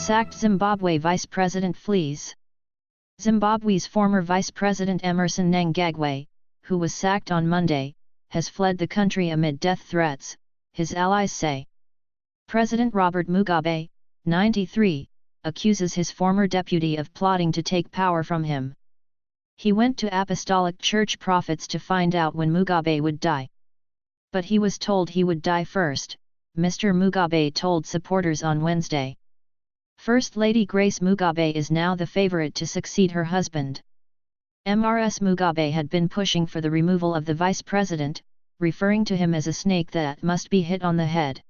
Sacked Zimbabwe Vice President flees. Zimbabwe's former Vice President Emmerson Mnangagwa, who was sacked on Monday, has fled the country amid death threats, his allies say. President Robert Mugabe, 93, accuses his former deputy of plotting to take power from him. He went to Apostolic Church prophets to find out when Mugabe would die. But he was told he would die first, Mr. Mugabe told supporters on Wednesday. First Lady Grace Mugabe is now the favorite to succeed her husband. Mrs. Mugabe had been pushing for the removal of the vice president, referring to him as a snake that must be hit on the head.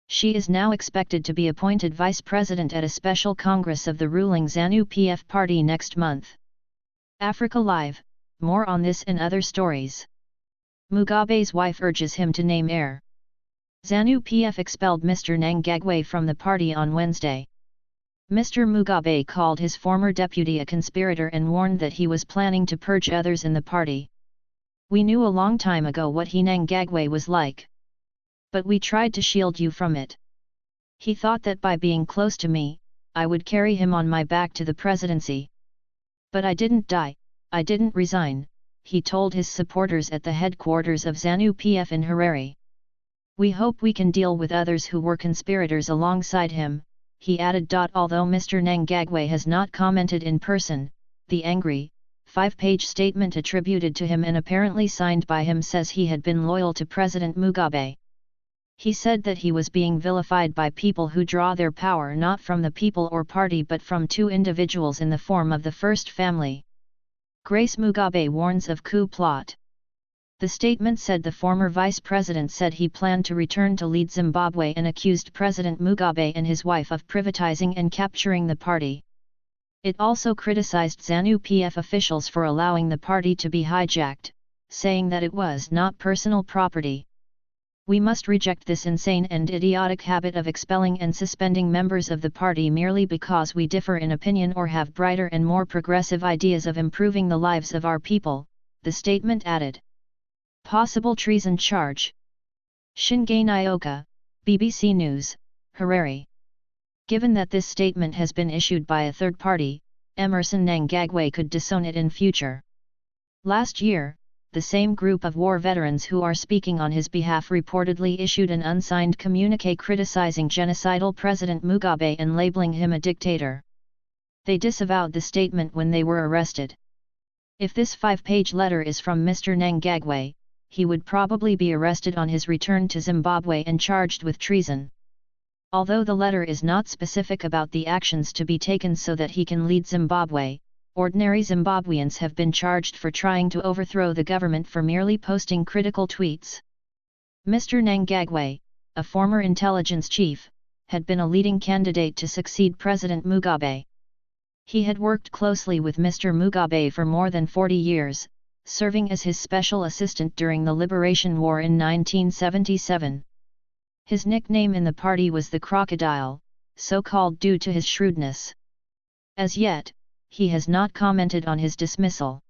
She is now expected to be appointed vice president at a special congress of the ruling ZANU-PF party next month. Africa Live, more on this and other stories. Mugabe's wife urges him to name heir. ZANU-PF expelled Mr. Mnangagwa from the party on Wednesday. Mr. Mugabe called his former deputy a conspirator and warned that he was planning to purge others in the party. "We knew a long time ago what Mnangagwa was like. But we tried to shield you from it. He thought that by being close to me, I would carry him on my back to the presidency. But I didn't die, I didn't resign," he told his supporters at the headquarters of ZANU-PF in Harare. "We hope we can deal with others who were conspirators alongside him," he added. Although Mr. Mnangagwa has not commented in person, the angry, 5-page statement attributed to him and apparently signed by him says he had been loyal to President Mugabe. He said that he was being vilified by people who draw their power not from the people or party but from two individuals in the form of the First Family. Grace Mugabe warns of coup plot. The statement said the former vice president said he planned to return to lead Zimbabwe and accused President Mugabe and his wife of privatizing and capturing the party. It also criticized ZANU-PF officials for allowing the party to be hijacked, saying that it was not personal property. "We must reject this insane and idiotic habit of expelling and suspending members of the party merely because we differ in opinion or have brighter and more progressive ideas of improving the lives of our people," the statement added. Possible treason charge. Shingai Nyoka, BBC News, Harare. Given that this statement has been issued by a third party, Emmerson Mnangagwa could disown it in future. Last year, the same group of war veterans who are speaking on his behalf reportedly issued an unsigned communiqué criticizing genocidal President Mugabe and labeling him a dictator. They disavowed the statement when they were arrested. If this 5-page letter is from Mr. Mnangagwa, he would probably be arrested on his return to Zimbabwe and charged with treason. Although the letter is not specific about the actions to be taken so that he can lead Zimbabwe, ordinary Zimbabweans have been charged for trying to overthrow the government for merely posting critical tweets. Mr. Mnangagwa, a former intelligence chief, had been a leading candidate to succeed President Mugabe. He had worked closely with Mr. Mugabe for more than 40 years, serving as his special assistant during the Liberation War in 1977. His nickname in the party was the Crocodile, so called due to his shrewdness. As yet, he has not commented on his dismissal.